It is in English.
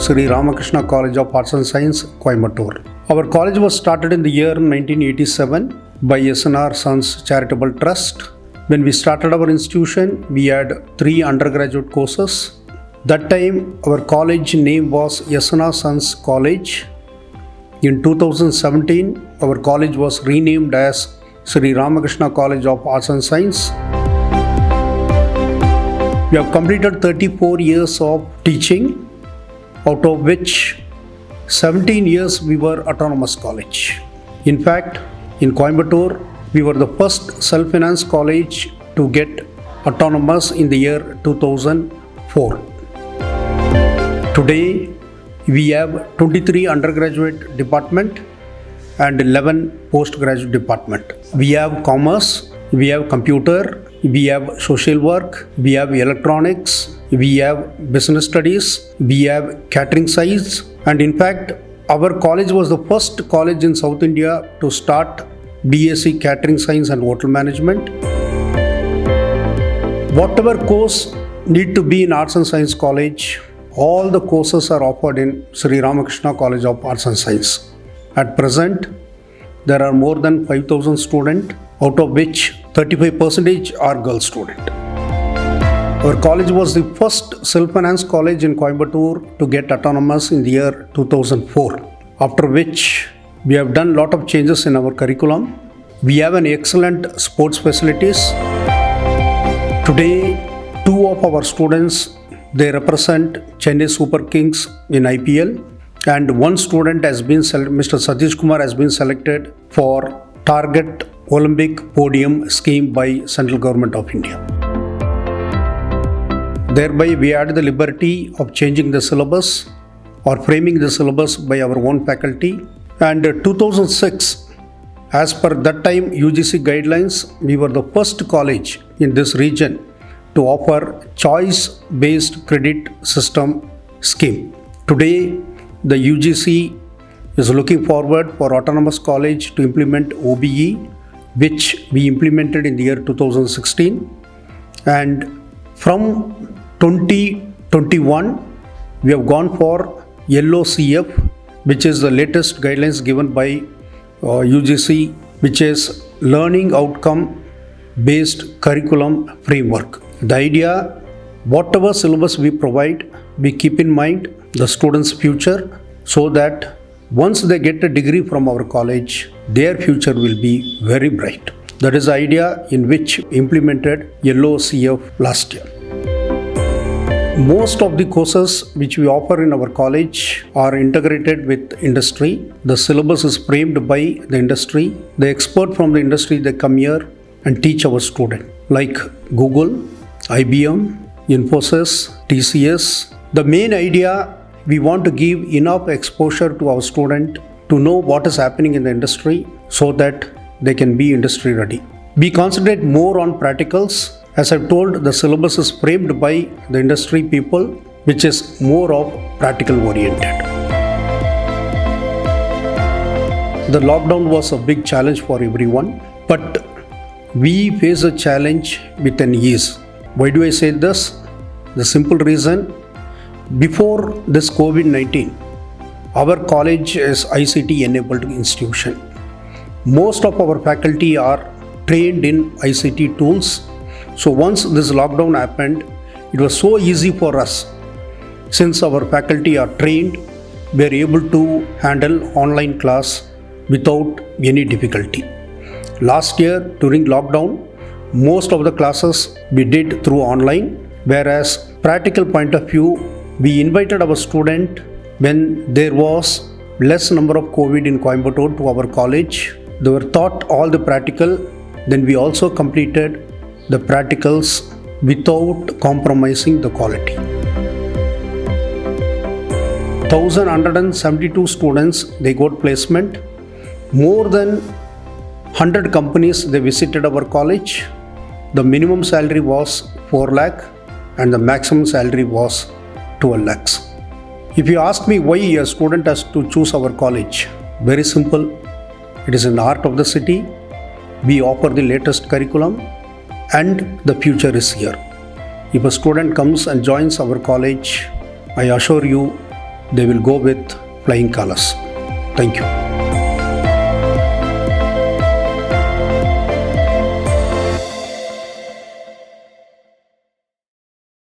Sri Ramakrishna College of Arts and Science, Coimbatore. Our college was started in the year 1987 by SNR Sons Charitable Trust. When we started our institution, we had 3 undergraduate courses. That time, our college name was SNR Sons College. In 2017, our college was renamed as Sri Ramakrishna College of Arts and Science. We have completed 34 years of teaching, out of which 17 years we were autonomous college. In fact, in Coimbatore, we were the first self-finance college to get autonomous in the year 2004. Today, we have 23 undergraduate department and 11 postgraduate department. We have commerce, we have computer, we have social work, we have electronics, we have business studies, we have catering science, and in fact, our college was the first college in South India to start BSc Catering Science and Hotel Management. Whatever course need to be in Arts and Science College, all the courses are offered in Sri Ramakrishna College of Arts and Science. At present, there are more than 5,000 students, out of which 35% are girl students. Our college was the first self-finance college in Coimbatore to get autonomous in the year 2004, after which we have done a lot of changes in our curriculum. We have an excellent sports facilities. Today, 2 of our students, they represent Chennai Super Kings in IPL, and 1 student has been Mr. Satish Kumar has been selected for Target Olympic Podium scheme by Central Government of India. Thereby, we had the liberty of changing the syllabus or framing the syllabus by our own faculty. And 2006, as per that time UGC guidelines, we were the first college in this region to offer choice-based credit system scheme. Today, the UGC is looking forward for autonomous college to implement OBE, which we implemented in the year 2016. And from 2021, we have gone for LOCF, which is the latest guidelines given by UGC, which is Learning Outcome Based Curriculum Framework. The idea, whatever syllabus we provide, we keep in mind the students' future, so that once they get a degree from our college, their future will be very bright. That is the idea in which we implemented LOCF last year. Most of the courses which we offer in our college are integrated with industry. The syllabus is framed by the industry. The expert from the industry, they come here and teach our student, like Google, IBM, Infosys, TCS. The main idea, we want to give enough exposure to our student to know what is happening in the industry so that they can be industry ready. We concentrate more on practicals. As I've told, the syllabus is framed by the industry people, which is more of practical oriented. The lockdown was a big challenge for everyone, but we face a challenge with an ease. Why do I say this? The simple reason, before this COVID-19, our college is ICT enabled institution. Most of our faculty are trained in ICT tools. So once this lockdown happened, it was so easy for us. Since our faculty are trained, we are able to handle online class without any difficulty. Last year, during lockdown, most of the classes we did through online, whereas practical point of view, we invited our student when there was less number of COVID in Coimbatore to our college. They were taught all the practical, then we also completed the practicals without compromising the quality. 1,172 students, they got placement. More than 100 companies, they visited our college. The minimum salary was 4 lakh and the maximum salary was 12 lakhs. If you ask me why a student has to choose our college, very simple. It is in the heart of the city. We offer the latest curriculum and the future is here. If a student comes and joins our college, I assure you they will go with flying colors. Thank you.